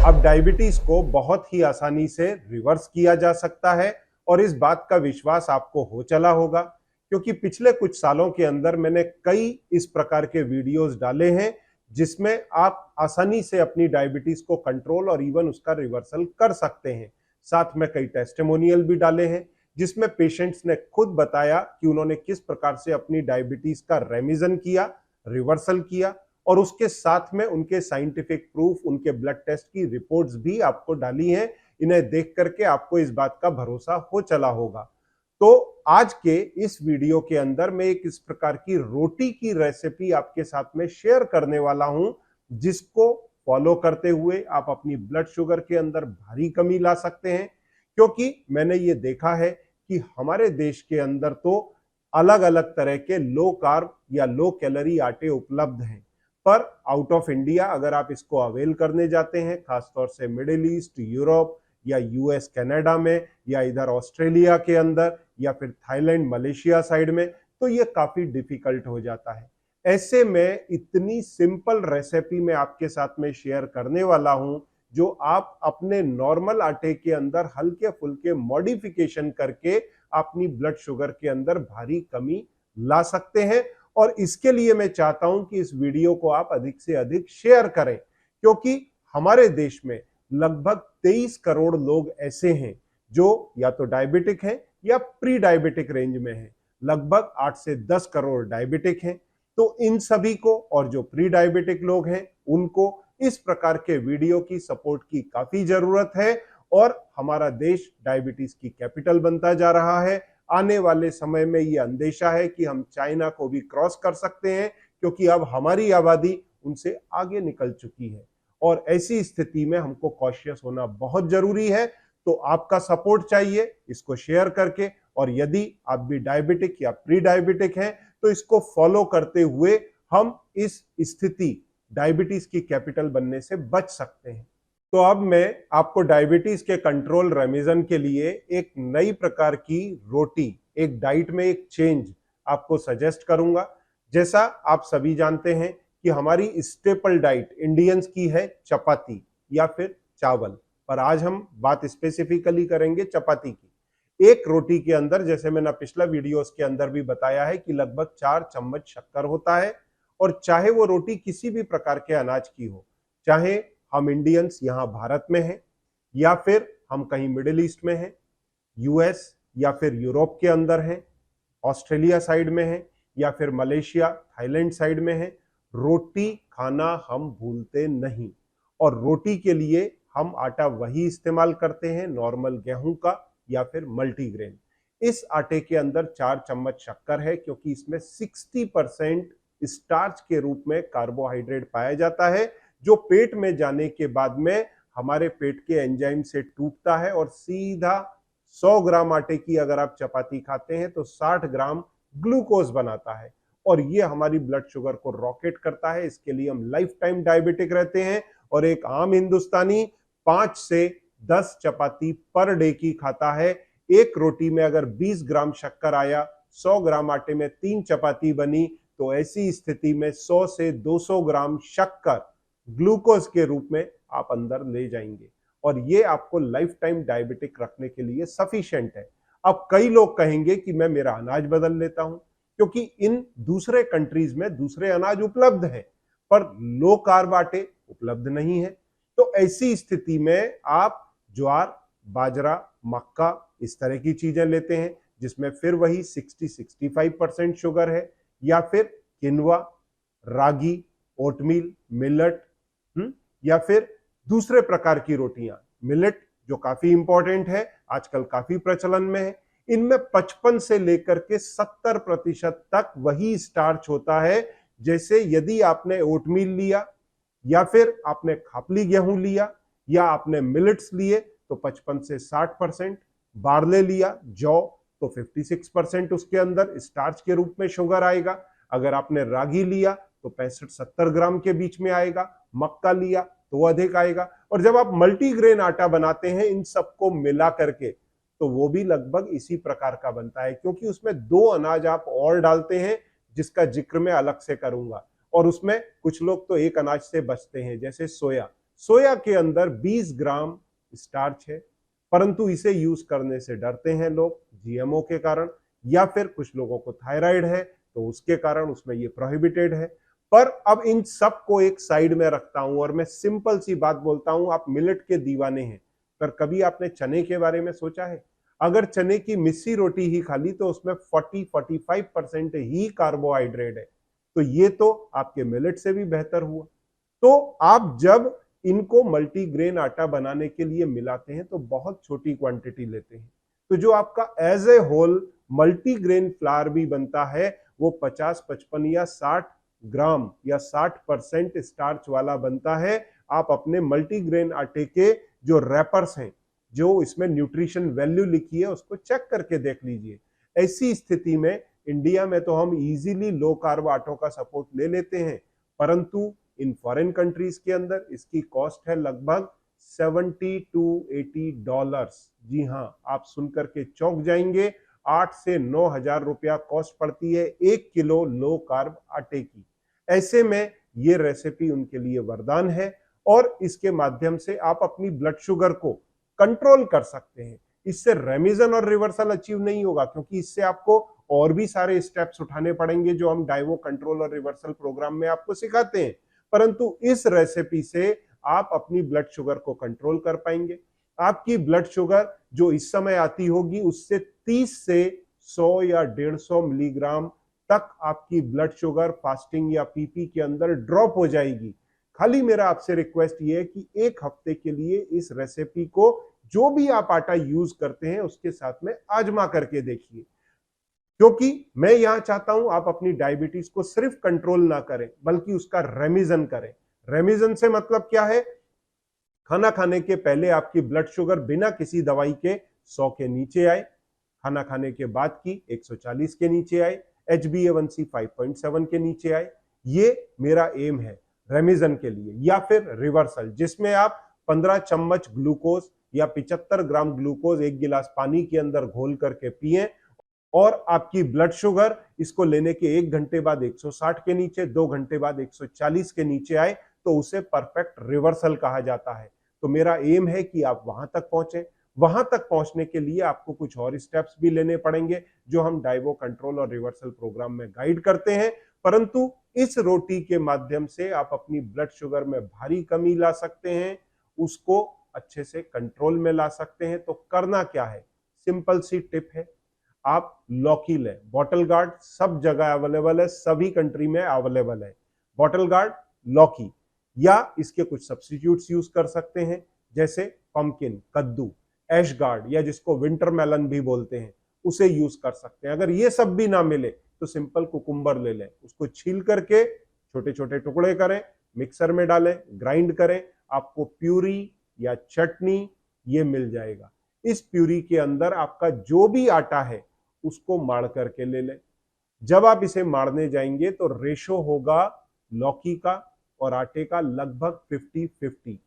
अब डायबिटीज को बहुत ही आसानी से रिवर्स किया जा सकता है और इस बात का विश्वास आपको हो चला होगा क्योंकि पिछले कुछ सालों के अंदर मैंने कई इस प्रकार के वीडियोस डाले हैं जिसमें आप आसानी से अपनी डायबिटीज को कंट्रोल और इवन उसका रिवर्सल कर सकते हैं। साथ में कई टेस्टिमोनियल भी डाले हैं जिसमें पेशेंट्स ने खुद बताया कि उन्होंने किस प्रकार से अपनी डायबिटीज का रेमिजन किया, रिवर्सल किया और उसके साथ में उनके साइंटिफिक प्रूफ, उनके ब्लड टेस्ट की रिपोर्ट्स भी आपको डाली हैं। इन्हें देख करके आपको इस बात का भरोसा हो चला होगा। तो आज के इस वीडियो के अंदर मैं एक इस प्रकार की रोटी की रेसिपी आपके साथ में शेयर करने वाला हूं जिसको फॉलो करते हुए आप अपनी ब्लड शुगर के अंदर भारी कमी ला सकते हैं। क्योंकि मैंने ये देखा है कि हमारे देश के अंदर तो अलग अलग तरह के लो कार्ब या लो कैलोरी आटे उपलब्ध हैं, पर आउट ऑफ इंडिया अगर आप इसको अवेल करने जाते हैं, खासतौर से मिडिल ईस्ट, यूरोप या यूएस, कनाडा में या इधर ऑस्ट्रेलिया के अंदर या फिर थाईलैंड, मलेशिया साइड में, तो ये काफी डिफिकल्ट हो जाता है। ऐसे में इतनी सिंपल रेसिपी मैं आपके साथ में शेयर करने वाला हूं जो आप अपने नॉर्मल आटे के अंदर हल्के फुल्के मॉडिफिकेशन करके अपनी ब्लड शुगर के अंदर भारी कमी ला सकते हैं। और इसके लिए मैं चाहता हूं कि इस वीडियो को आप अधिक से अधिक शेयर करें क्योंकि हमारे देश में लगभग 23 करोड़ लोग ऐसे हैं जो या तो डायबिटिक हैं या प्री डायबिटिक रेंज में हैं। लगभग 8 से 10 करोड़ डायबिटिक हैं। तो इन सभी को और जो प्री डायबिटिक लोग हैं उनको इस प्रकार के वीडियो की सपोर्ट की काफी जरूरत है और हमारा देश डायबिटीज की कैपिटल बनता जा रहा है। आने वाले समय में ये अंदेशा है कि हम चाइना को भी क्रॉस कर सकते हैं क्योंकि अब हमारी आबादी उनसे आगे निकल चुकी है और ऐसी स्थिति में हमको कॉशियस होना बहुत जरूरी है। तो आपका सपोर्ट चाहिए इसको शेयर करके, और यदि आप भी डायबिटिक या प्री डायबिटिक हैं तो इसको फॉलो करते हुए हम इस स्थिति डायबिटीज की कैपिटल बनने से बच सकते हैं। तो अब मैं आपको डायबिटीज के कंट्रोल रेमिजन के लिए एक नई प्रकार की रोटी, एक डाइट में एक चेंज आपको सजेस्ट करूंगा। जैसा आप सभी जानते हैं कि हमारी स्टेपल डाइट इंडियंस की है चपाती या फिर चावल, पर आज हम बात स्पेसिफिकली करेंगे चपाती की। एक रोटी के अंदर, जैसे मैंने पिछला वीडियोस के अंदर भी बताया है, कि लगभग 4 चम्मच शक्कर होता है और चाहे वो रोटी किसी भी प्रकार के अनाज की हो, चाहे हम इंडियंस यहाँ भारत में हैं या फिर हम कहीं मिडिल ईस्ट में हैं, यूएस या फिर यूरोप के अंदर हैं, ऑस्ट्रेलिया साइड में हैं या फिर मलेशिया, थाईलैंड साइड में हैं, रोटी खाना हम भूलते नहीं। और रोटी के लिए हम आटा वही इस्तेमाल करते हैं, नॉर्मल गेहूं का या फिर मल्टीग्रेन। इस आटे के अंदर 4 चम्मच शक्कर है क्योंकि इसमें 60% स्टार्च के रूप में कार्बोहाइड्रेट पाया जाता है जो पेट में जाने के बाद में हमारे पेट के एंजाइम से टूटता है और सीधा 100 ग्राम आटे की अगर आप चपाती खाते हैं तो 60 ग्राम ग्लूकोज बनाता है और ये हमारी ब्लड शुगर को रॉकेट करता है। इसके लिए हम लाइफ टाइम डायबिटिक रहते हैं और एक आम हिंदुस्तानी 5 से 10 चपाती पर डे की खाता है। एक रोटी में अगर 20 ग्राम शक्कर आया, 100 ग्राम आटे में 3 चपाती बनी, तो ऐसी स्थिति में 100 से 200 ग्राम शक्कर ग्लूकोज के रूप में आप अंदर ले जाएंगे और ये आपको लाइफ टाइम डायबिटिक रखने के लिए सफिशिएंट है। अब कई लोग कहेंगे कि मैं मेरा अनाज बदल लेता हूं क्योंकि इन दूसरे कंट्रीज में दूसरे अनाज उपलब्ध हैं पर लो कार्ब आटे उपलब्ध नहीं है। तो ऐसी स्थिति में आप ज्वार, बाजरा, मक्का इस तरह की चीजें लेते हैं जिसमें फिर वही 60-65% शुगर है, या फिर किनवा, रागी, ओटमील, मिलेट, या फिर दूसरे प्रकार की रोटियां। मिलेट जो काफी इंपॉर्टेंट है, आजकल काफी प्रचलन में है, इनमें 55 से लेकर के 70% तक वही स्टार्च होता है। जैसे यदि आपने ओटमील लिया या फिर आपने खापली गेहूं लिया या आपने मिलेट्स लिए तो 55 से 60%, बार्ले लिया, जौ, तो 56% उसके अंदर स्टार्च के रूप में शुगर आएगा। अगर आपने रागी लिया तो 65-70 ग्राम के बीच में आएगा, मक्का लिया तो अधिक आएगा। और जब आप मल्टीग्रेन आटा बनाते हैं इन सबको मिला करके तो वो भी लगभग इसी प्रकार का बनता है क्योंकि उसमें 2 अनाज आप और डालते हैं जिसका जिक्र मैं अलग से करूंगा। और उसमें कुछ लोग तो एक अनाज से बचते हैं, जैसे सोया। सोया के अंदर 20 ग्राम स्टार्च है, परंतु इसे यूज करने से डरते हैं लोग जीएमओ के कारण, या फिर कुछ लोगों को थायराइड है तो उसके कारण उसमें ये प्रोहिबिटेड है। पर अब इन सब को एक साइड में रखता हूं और मैं सिंपल सी बात बोलता हूं, आप मिलेट के दीवाने हैं, पर कभी आपने चने के बारे में सोचा है? अगर चने की मिस्सी रोटी ही खा ली तो उसमें 40-45% ही कार्बोहाइड्रेट है, तो ये तो आपके मिलेट से भी बेहतर हुआ। तो आप जब इनको मल्टीग्रेन आटा बनाने के लिए मिलाते हैं तो बहुत छोटी क्वांटिटी लेते हैं, तो जो आपका as a whole multigrain flour भी बनता है वो 50, 55 या 60 ग्राम या 60% स्टार्च वाला बनता है। आप अपने मल्टीग्रेन आटे के जो रैपर्स हैं, जो इसमें न्यूट्रिशन वैल्यू लिखी है, उसको चेक करके देख लीजिए। ऐसी स्थिति में इंडिया में तो हम इजीली लो कार्ब आटों का सपोर्ट ले लेते हैं, परंतु इन फॉरेन कंट्रीज के अंदर इसकी कॉस्ट है लगभग $70 to $80। जी हां, आप सुनकर के चौंक जाएंगे। 8 से 9 हजार रुपया कॉस्ट पड़ती है 1 किलो लो कार्ब आटे की। ऐसे में ये रेसिपी उनके लिए वरदान है और इसके माध्यम से आप अपनी ब्लड शुगर को कंट्रोल कर सकते हैं। इससे रेमिजन और रिवर्सल अचीव नहीं होगा, क्योंकि इससे आपको और भी सारे स्टेप्स उठाने पड़ेंगे जो हम डाइवो कंट्रोल और रिवर्सल प्रोग्राम में आपको सिखाते हैं, परंतु इस रेसिपी से आप अपनी ब्लड शुगर को कंट्रोल कर पाएंगे। आपकी ब्लड शुगर जो इस समय आती होगी उससे 30 से 100 या 150 मिलीग्राम तक आपकी ब्लड शुगर फास्टिंग या पीपी के अंदर ड्रॉप हो जाएगी। खाली मेरा आपसे रिक्वेस्ट ये है कि एक हफ्ते के लिए इस रेसिपी को जो भी आप आटा यूज करते हैं उसके साथ में आजमा करके देखिए, क्योंकि मैं यहां चाहता हूं आप अपनी डायबिटीज को सिर्फ कंट्रोल ना करें बल्कि उसका रेमिजन करें। रेमिजन से मतलब क्या है? खाना खाने के पहले आपकी ब्लड शुगर बिना किसी दवाई के 100 के नीचे आए, खाना खाने के बाद की 140 के नीचे आए, HbA1c 5.7 के नीचे आए। ये मेरा एम है रेमिजन के लिए। या फिर रिवर्सल, जिसमें आप 15 चम्मच ग्लूकोज या 75 ग्राम ग्लूकोज एक गिलास पानी के अंदर घोल करके पिए और आपकी ब्लड शुगर इसको लेने के 1 घंटे बाद 160 के नीचे, 2 घंटे बाद 140 के नीचे आए, तो उसे परफेक्ट रिवर्सल कहा जाता है। तो मेरा एम है कि आप वहां तक पहुंचे। वहां तक पहुंचने के लिए आपको कुछ और स्टेप्स भी लेने पड़ेंगे जो हम डाइवो कंट्रोल और रिवर्सल प्रोग्राम में गाइड करते हैं, परंतु इस रोटी के माध्यम से आप अपनी ब्लड शुगर में भारी कमी ला सकते हैं, उसको अच्छे से कंट्रोल में ला सकते हैं। तो करना क्या है? सिंपल सी टिप है, आप लौकी लें। बॉटल गार्ड सब जगह अवेलेबल है, सभी कंट्री में अवेलेबल है बॉटल गार्ड लौकी, या इसके कुछ सब्स्टिट्यूट्स यूज कर सकते हैं जैसे पंपकिन, कद्दू, ऐश गार्ड या जिसको विंटर मेलन भी बोलते हैं, उसे यूज कर सकते हैं। अगर ये सब भी ना मिले तो सिंपल कुकुम्बर ले लें, उसको छील करके छोटे छोटे टुकड़े करें, मिक्सर में डालें, ग्राइंड करें, आपको प्यूरी या चटनी ये मिल जाएगा। इस प्यूरी के अंदर आपका जो भी आटा है उसको माड़ करके ले लें। जब आप इसे मारने जाएंगे तो रेशो होगा लौकी का और आटे का लगभग 50-50।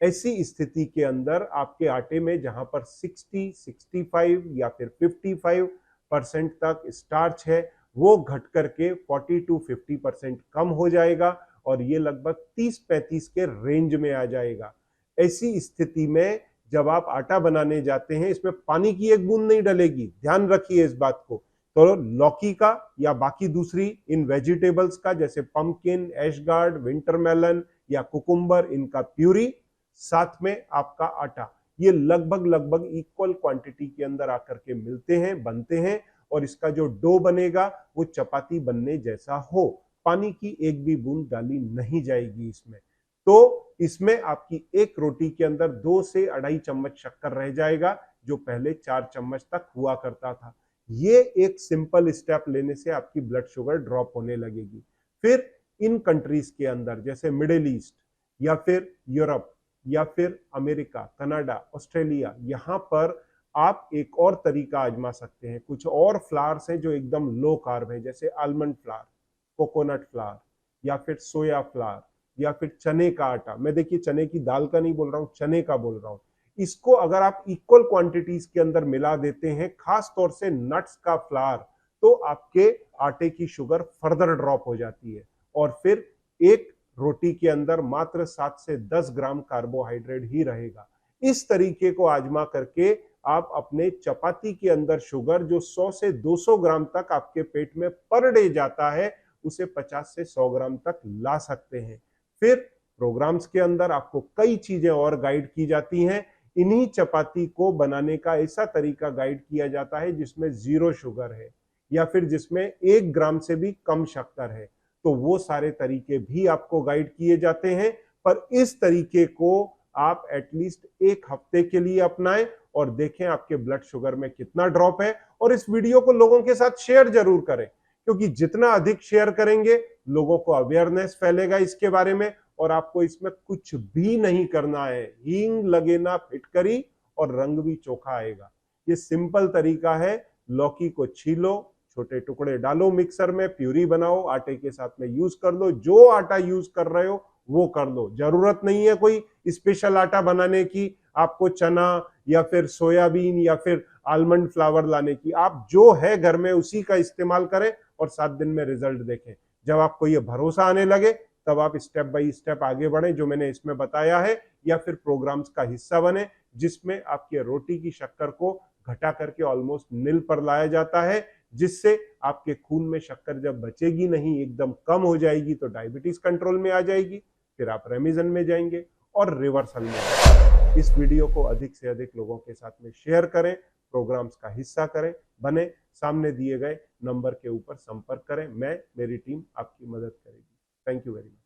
ऐसी स्थिति के अंदर आपके आटे में जहां पर 60, 65 या फिर 55% तक स्टार्च है, वो घट करके 40-50% कम हो जाएगा और ये लगभग 30-35 के रेंज में आ जाएगा। ऐसी स्थिति में जब आप आटा बनाने जाते हैं, इसमें पानी की एक बूंद नहीं डलेगी, ध्यान रखिए इस बात को। तो लौकी का या बाकी दूसरी इन वेजिटेबल्स का जैसे पंपकिन, ऐश गार्ड, विंटर मेलन या कुकुम्बर, इनका प्यूरी, साथ में आपका आटा, ये लगभग लगभग इक्वल क्वांटिटी के अंदर आकर के मिलते हैं, बनते हैं, और इसका जो डो बनेगा वो चपाती बनने जैसा हो। पानी की एक भी बूंद डाली नहीं जाएगी इसमें। तो इसमें आपकी एक रोटी के अंदर 2 से 2.5 चम्मच शक्कर रह जाएगा, जो पहले 4 चम्मच तक हुआ करता था। ये एक सिंपल स्टेप लेने से आपकी ब्लड शुगर ड्रॉप होने लगेगी। फिर इन कंट्रीज के अंदर जैसे मिडिल ईस्ट या फिर यूरोप या फिर अमेरिका, कनाडा, ऑस्ट्रेलिया, यहाँ पर आप एक और तरीका आजमा सकते हैं। कुछ और फ्लावर्स हैं जो एकदम लो कार्ब है, जैसे आलमंड फ्लावर, कोकोनट फ्लावर या फिर सोया फ्लावर या फिर चने का आटा। मैं देखिए चने की दाल का नहीं बोल रहा हूं, चने का बोल रहा हूं। इसको अगर आप इक्वल क्वांटिटीज के अंदर मिला देते हैं, खास तौर से नट्स का फ्लावर, तो आपके आटे की शुगर फर्दर ड्रॉप हो जाती है और फिर एक रोटी के अंदर मात्र 7 से 10 ग्राम कार्बोहाइड्रेट ही रहेगा। इस तरीके को आजमा करके आप अपने चपाती के अंदर शुगर जो 100 से 200 ग्राम तक आपके पेट में पर डे जाता है, उसे 50 से 100 ग्राम तक ला सकते हैं। फिर प्रोग्राम्स के अंदर आपको कई चीजें और गाइड की जाती हैं। इन्हीं चपाती को बनाने का ऐसा तरीका गाइड किया जाता है जिसमें 0 शुगर है या फिर जिसमें 1 ग्राम से भी कम शक्कर है, तो वो सारे तरीके भी आपको गाइड किए जाते हैं। पर इस तरीके को आप एटलीस्ट 1 हफ्ते के लिए अपनाएं और देखें आपके ब्लड शुगर में कितना ड्रॉप है। और इस वीडियो को लोगों के साथ शेयर जरूर करें, क्योंकि जितना अधिक शेयर करेंगे लोगों को अवेयरनेस फैलेगा इसके बारे में। और आपको इसमें कुछ भी नहीं करना है, हींग लगे ना फिटकरी और रंग भी चोखा आएगा। ये सिंपल तरीका है। लौकी को छीलो, छोटे टुकड़े डालो, मिक्सर में प्यूरी बनाओ, आटे के साथ में यूज कर लो। जो आटा यूज कर रहे हो वो कर लो, जरूरत नहीं है कोई स्पेशल आटा बनाने की, आपको चना या फिर सोयाबीन या फिर आलमंड फ्लावर लाने की। आप जो है घर में उसी का इस्तेमाल करें और 7 दिन में रिजल्ट देखें। जब आपको ये भरोसा आने लगे तब आप स्टेप बाय स्टेप आगे बढ़े जो मैंने इसमें बताया है, या फिर प्रोग्राम्स का हिस्सा बने जिसमें आपके रोटी की शक्कर को घटा करके ऑलमोस्ट नील पर लाया जाता है, जिससे आपके खून में शक्कर जब बचेगी नहीं, एकदम कम हो जाएगी, तो डायबिटीज कंट्रोल में आ जाएगी। फिर आप रेमिजन में जाएंगे और रिवर्सल में जाएंगे। इस वीडियो को अधिक से अधिक लोगों के साथ में शेयर करें, प्रोग्राम्स का हिस्सा करें, बने, सामने दिए गए नंबर के ऊपर संपर्क करें। मेरी टीम आपकी मदद करेगी। Thank you very much.